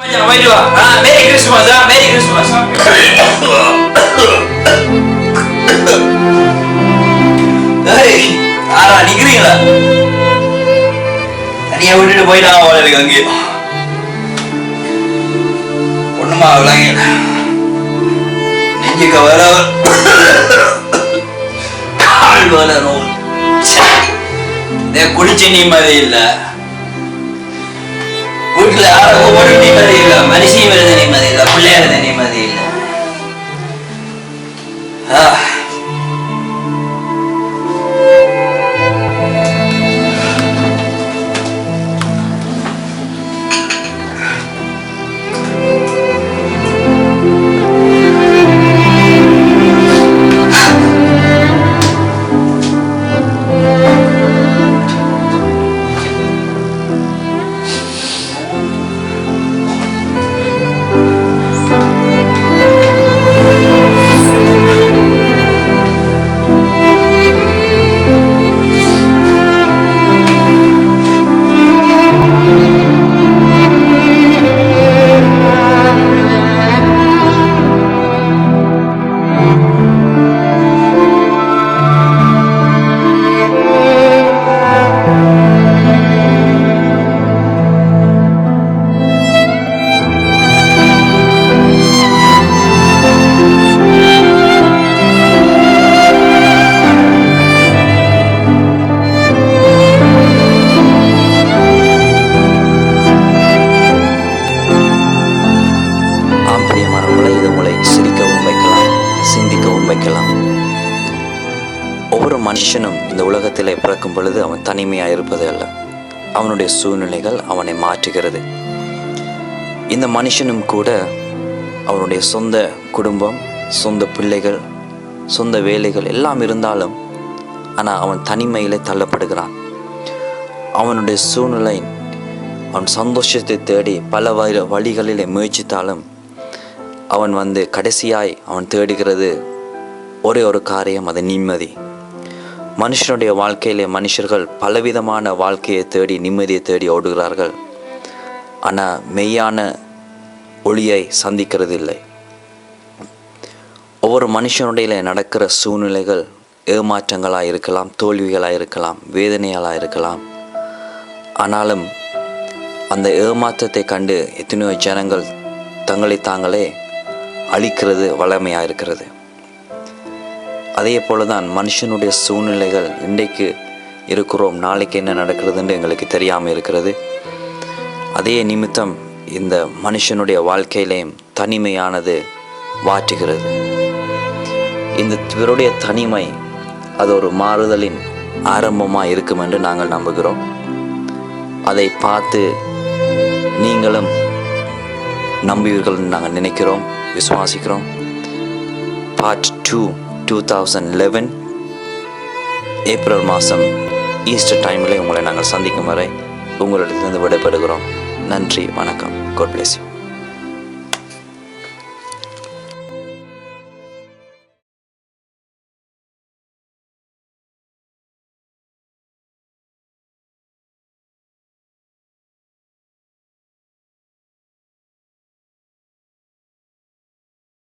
மேரி Christmas மேரி Christmas. ஆனா நிக்கிறீங்களா? தனியா விட்டுட்டு போயிட்டாங்க போல இருக்கு. அங்கே ஒண்ணுமா விளங்க நெஞ்சுக்க வர கால் வர நோய். குடிச்ச நிம்மதி இல்ல, வீட்டுல யாரும் ஒரு நிம்மதி இல்ல, மனுஷி வருது நிம்மதி இல்ல, பிள்ளையாருது நிம்மதி இல்ல. ஒவ்வொரு மனுஷனும் இந்த உலகத்திலே பிறக்கும் பொழுது அவன் தனிமையாக இருப்பது அல்ல, அவனுடைய சூழ்நிலைகள் அவனை மாற்றுகிறது. இந்த மனுஷனும் கூட அவனுடைய சொந்த குடும்பம், சொந்த பிள்ளைகள், சொந்த வேலைகள் எல்லாம் இருந்தாலும் ஆனால் அவன் தனிமையிலே தள்ளப்படுகிறான். அவனுடைய சூழ்நிலை அவன் சந்தோஷத்தை தேடி பல வழிகளிலே முயற்சித்தாலும் அவன் கடைசியாய் அவன் தேடுகிறது ஒரே ஒரு காரியம், அது நிம்மதி. மனுஷனுடைய வாழ்க்கையிலே மனுஷர்கள் பலவிதமான வாழ்க்கையை தேடி நிம்மதியை தேடி ஓடுகிறார்கள், ஆனால் மெய்யான ஒளியை சந்திக்கிறது இல்லை. ஒவ்வொரு மனுஷனுடைய நடக்கிற சூழ்நிலைகள் ஏமாற்றங்களாக இருக்கலாம், தோல்விகளாக இருக்கலாம், வேதனைகளாக இருக்கலாம். ஆனாலும் அந்த ஏமாற்றத்தை கண்டு எத்தனையோ ஜனங்கள் தங்களை தாங்களே அழிக்கிறது வளமையாக இருக்கிறது. அதே போல தான் மனுஷனுடைய சூழ்நிலைகள், இன்றைக்கு இருக்கிறோம், நாளைக்கு என்ன நடக்கிறதுன்னு எங்களுக்கு தெரியாமல் இருக்கிறது. அதே நிமித்தம் இந்த மனுஷனுடைய வாழ்க்கையிலேயும் தனிமையானது வாட்டுகிறது. இந்த இவருடைய தனிமை அது ஒரு மாறுதலின் ஆரம்பமாக இருக்கும் என்று நாங்கள் நம்புகிறோம். அதை பார்த்து நீங்களும் நம்புவீர்கள் நாங்கள் நினைக்கிறோம், விசுவாசிக்கிறோம். பார்ட் 2 2011 ஏப்ரல் மாதம் ஈஸ்டர் டைமில் உங்களை நாங்கள் சந்திக்கும் வரை உங்களிடத்திலிருந்து விடைபெறுகிறோம். நன்றி, வணக்கம். God bless you.